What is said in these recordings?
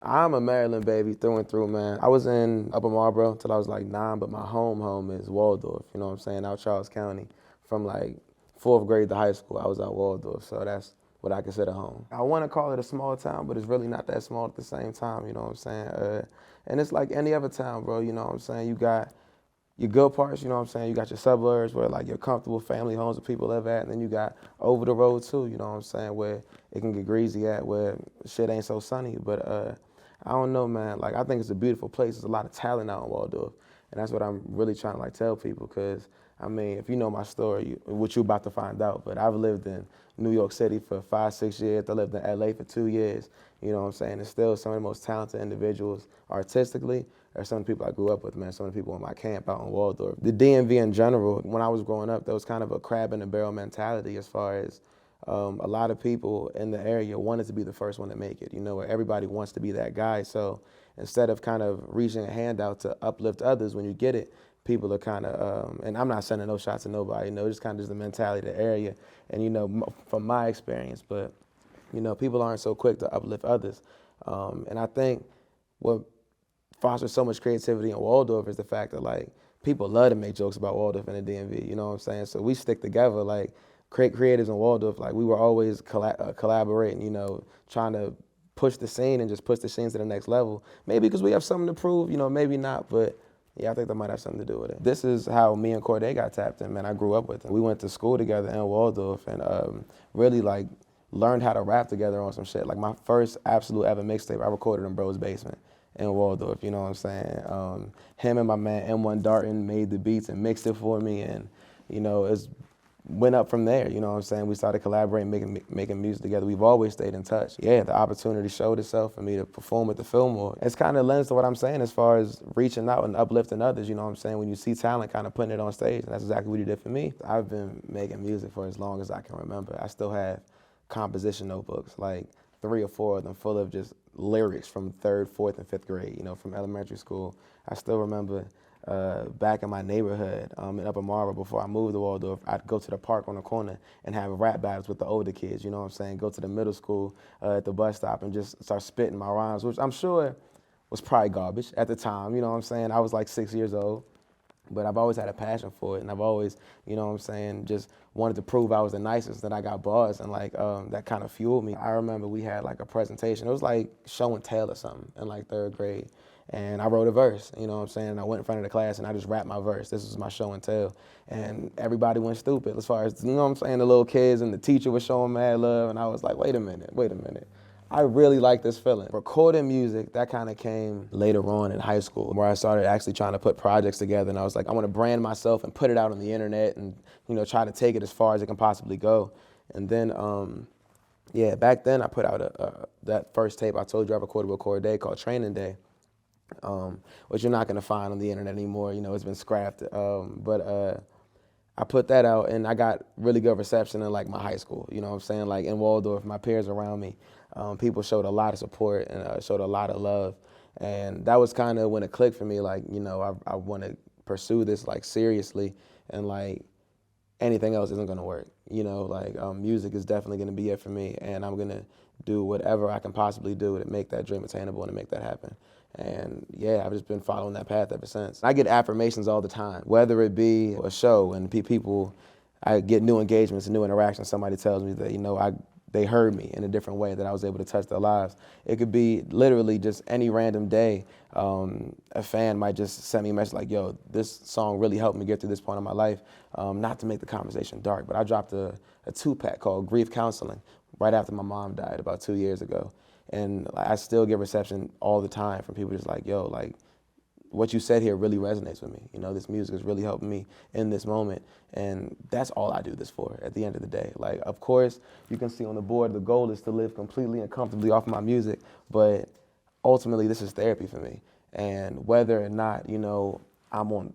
I'm a Maryland baby through and through, man. I was in Upper Marlboro till I was like 9, but my home is Waldorf, you know what I'm saying, out Charles County. From like 4th grade to high school, I was at Waldorf, so that's what I consider home. I want to call it a small town, but it's really not that small at the same time, you know what I'm saying? And it's like any other town, bro, you know what I'm saying? You got your good parts, you know what I'm saying? You got your suburbs where like your comfortable family homes that people live at, and then you got over the road too, you know what I'm saying, where it can get greasy at, where shit ain't so sunny. But I don't know, man. Like, I think it's a beautiful place. There's a lot of talent out in Waldorf, and that's what I'm really trying to like tell people. Cause I mean, if you know my story, what you're about to find out. But I've lived in New York City for 5, 6 years. I lived in LA for 2 years. You know what I'm saying? And still some of the most talented individuals artistically are some of the people I grew up with, man. Some of the people in my camp out in Waldorf. The DMV in general, when I was growing up, there was kind of a crab in the barrel mentality as far as a lot of people in the area wanted to be the first one to make it, you know, where everybody wants to be that guy. So instead of kind of reaching a hand out to uplift others when you get it, people are kind of, and I'm not sending no shots at nobody, you know, just kind of just the mentality of the area. And, you know, from my experience, but, you know, people aren't so quick to uplift others. And I think what fosters so much creativity in Waldorf is the fact that, like, people love to make jokes about Waldorf and the DMV, you know what I'm saying? So we stick together, like, creatives in Waldorf, like, we were always collaborating, you know, trying to push the scene and just push the scene to the next level. Maybe because we have something to prove, you know, maybe not, but yeah, I think that might have something to do with it. This is how me and Cordae got tapped in, man. I grew up with him. We went to school together in Waldorf and really, like, learned how to rap together on some shit. Like, my first absolute ever mixtape, I recorded in bro's basement in Waldorf, you know what I'm saying? Him and my man M1 Darton made the beats and mixed it for me, and, you know, it's went up from there, you know what I'm saying? We started collaborating, making music together. We've always stayed in touch. Yeah, the opportunity showed itself for me to perform at the Fillmore. It's kind of lends to what I'm saying as far as reaching out and uplifting others, you know what I'm saying? When you see talent, kind of putting it on stage, and that's exactly what he did for me. I've been making music for as long as I can remember. I still have composition notebooks, like 3 or 4 of them full of just lyrics from 3rd, 4th, and 5th grade, you know, from elementary school. I still remember back in my neighborhood in Upper Marlboro before I moved to Waldorf, I'd go to the park on the corner and have rap battles with the older kids, you know what I'm saying? Go to the middle school at the bus stop and just start spitting my rhymes, which I'm sure was probably garbage at the time, you know what I'm saying? I was like 6 years old. But I've always had a passion for it, and I've always, you know what I'm saying, just wanted to prove I was the nicest, that I got bars, and like that kind of fueled me. I remember we had like a presentation. It was like show and tell or something in like 3rd grade, and I wrote a verse, you know what I'm saying? And I went in front of the class and I just rapped my verse. This was my show and tell, and everybody went stupid as far as, you know what I'm saying, the little kids and the teacher was showing mad love, and I was like, wait a minute. I really like this feeling. Recording music, that kind of came later on in high school, where I started actually trying to put projects together, and I was like, I want to brand myself and put it out on the internet and, you know, try to take it as far as it can possibly go. And then, yeah, back then I put out that first tape I told you I recorded with Cordae called Training Day, which you're not gonna find on the internet anymore, you know, it's been scrapped. But I put that out and I got really good reception in like my high school, you know what I'm saying? Like in Waldorf, my peers around me, people showed a lot of support and showed a lot of love. And that was kind of when it clicked for me, like, you know, I want to pursue this like seriously, and like anything else isn't gonna work. You know, like music is definitely gonna be it for me, and I'm gonna do whatever I can possibly do to make that dream attainable and to make that happen. And yeah, I've just been following that path ever since. I get affirmations all the time, whether it be a show and people, I get new engagements and new interactions. Somebody tells me that, you know, they heard me in a different way, that I was able to touch their lives. It could be literally just any random day. A fan might just send me a message like, yo, this song really helped me get through this point in my life. Not to make the conversation dark, but I dropped a 2-pack called Grief Counseling right after my mom died about 2 years ago. And I still get reception all the time from people just like, yo, like, what you said here really resonates with me. You know, this music is really helping me in this moment. And that's all I do this for at the end of the day. Like, of course, you can see on the board, the goal is to live completely and comfortably off my music, but ultimately this is therapy for me. And whether or not, you know, I'm on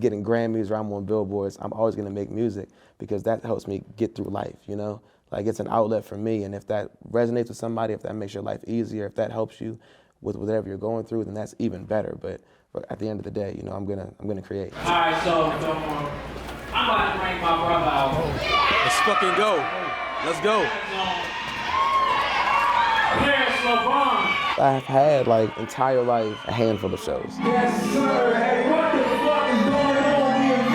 getting Grammys or I'm on billboards, I'm always gonna make music because that helps me get through life, you know? Like, it's an outlet for me, and if that resonates with somebody, if that makes your life easier, if that helps you with whatever you're going through, then that's even better. But at the end of the day, you know, I'm gonna create. All right, so I'm about to bring my brother out. Let's fucking go. Let's go. Parris LaVon. I've had like entire life a handful of shows. Yes, sir. Hey, what the fuck is going on, DMV?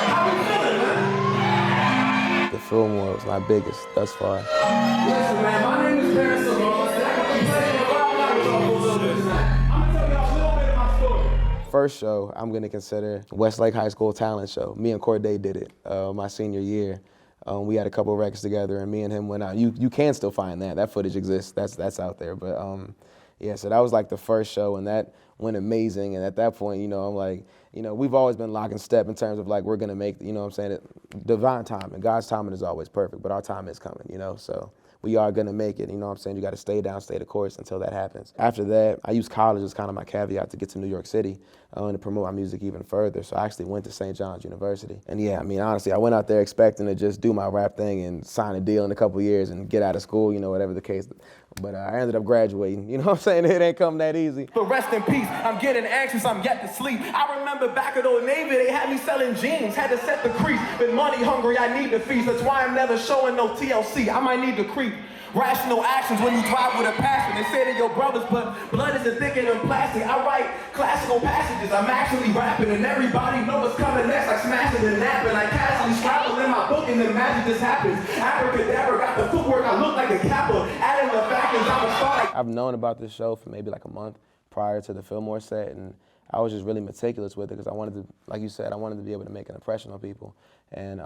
How we feeling, man? The Fillmore was my biggest thus far. Listen, man, my name is Parris LaVon, and I got the pleasure of riding out with y'all for a little bit tonight. I'm gonna tell y'all a little bit of my story. First show I'm gonna consider Westlake High School talent show. Me and Cordae did it my senior year. We had a couple of records together, and me and him went out. You can still find that. That footage exists. That's out there. But yeah, so that was like the first show, and that went amazing. And at that point, you know, I'm like, you know, we've always been lock and step in terms of like we're gonna make, you know what I'm saying, it, divine timing. God's timing is always perfect, but our time is coming, you know. So we are gonna make it, you know what I'm saying? You gotta stay down, stay the course until that happens. After that, I used college as kind of my caveat to get to New York City and to promote my music even further. So I actually went to St. John's University. And yeah, I mean, honestly, I went out there expecting to just do my rap thing and sign a deal in a couple years and get out of school, you know, whatever the case. But I ended up graduating, you know what I'm saying? It ain't come that easy. But rest in peace, I'm getting anxious, I'm yet to sleep. I remember back at Old Navy, they had me selling jeans, had to set the crease. Been money hungry, I need to feast. That's why I'm never showing no TLC, I might need to creep. Rational actions when you drive with a passion. They say to your brothers, but blood isn't thicker than plastic. I write classical passages, I'm actually rapping, and everybody knows what's coming next, like smashing and napping. I casually scrabble in my book, and then magic just happens. Abracadabra, got the footwork, I look like a Kappa. Adding the factors, I'm a star. I've known about this show for maybe like a month prior to the Fillmore set, and I was just really meticulous with it because I wanted to, like you said, I wanted to be able to make an impression on people. And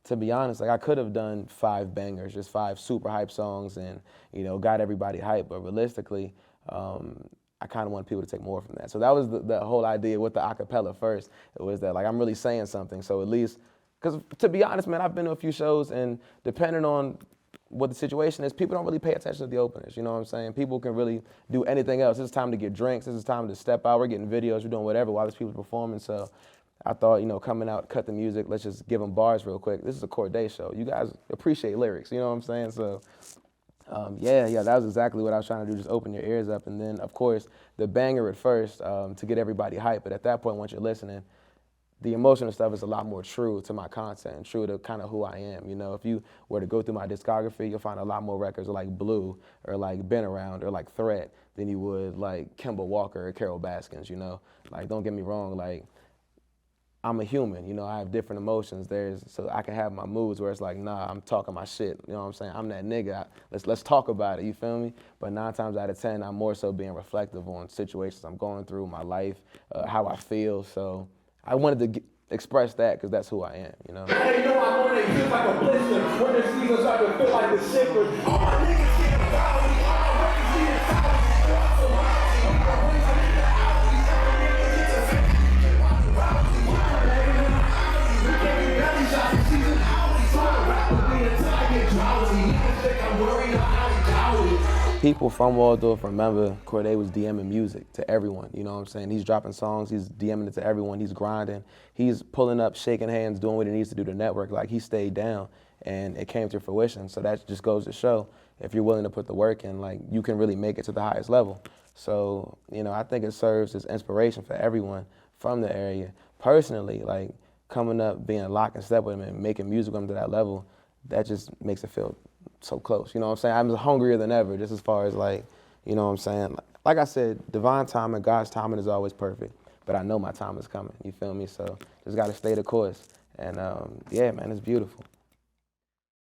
to be honest, like I could have done 5 bangers, just 5 super hype songs and, you know, got everybody hyped. But realistically, I kind of want people to take more from that. So that was the whole idea with the acapella first. It was that like I'm really saying something. So at least, because to be honest, man, I've been to a few shows and depending on what the situation is, people don't really pay attention to the openers, you know what I'm saying? People can really do anything else. It's time to get drinks. This is time to step out. We're getting videos. We're doing whatever while there's people performing. So I thought, you know, coming out, cut the music, let's just give them bars real quick. This is a Cordae show. You guys appreciate lyrics, you know what I'm saying? So, yeah, that was exactly what I was trying to do, just open your ears up. And then, of course, the banger at first to get everybody hyped. But at that point, once you're listening, the emotional stuff is a lot more true to my content and true to kind of who I am. You know, if you were to go through my discography, you'll find a lot more records like Blue or like Been Around or like Threat than you would like Kemba Walker or Carol Baskins, you know? Like, don't get me wrong, like, I'm a human, you know, I have different emotions. So I can have my moods where it's like, nah, I'm talking my shit, you know what I'm saying? I'm that nigga, let's talk about it, you feel me? But 9 times out of 10, I'm more so being reflective on situations I'm going through, my life, how I feel. So I wanted to express that because that's who I am, you know? They know I'm on it, feels like a blister. When the season start to feel like the shippers. All my niggas get about me, all my records get about me. People from Waldorf remember Cordae was DMing music to everyone, you know what I'm saying? He's dropping songs, he's DMing it to everyone, he's grinding, he's pulling up, shaking hands, doing what he needs to do to network. Like, he stayed down and it came to fruition. So that just goes to show, if you're willing to put the work in, like, you can really make it to the highest level. So, you know, I think it serves as inspiration for everyone from the area. Personally, like, coming up, being locked and step with him and making music with him to that level, that just makes it feel so close, you know what I'm saying? I'm hungrier than ever, just as far as like, you know what I'm saying? Like I said, divine timing, God's timing is always perfect, but I know my time is coming, you feel me? So just gotta stay the course. And yeah, man, it's beautiful.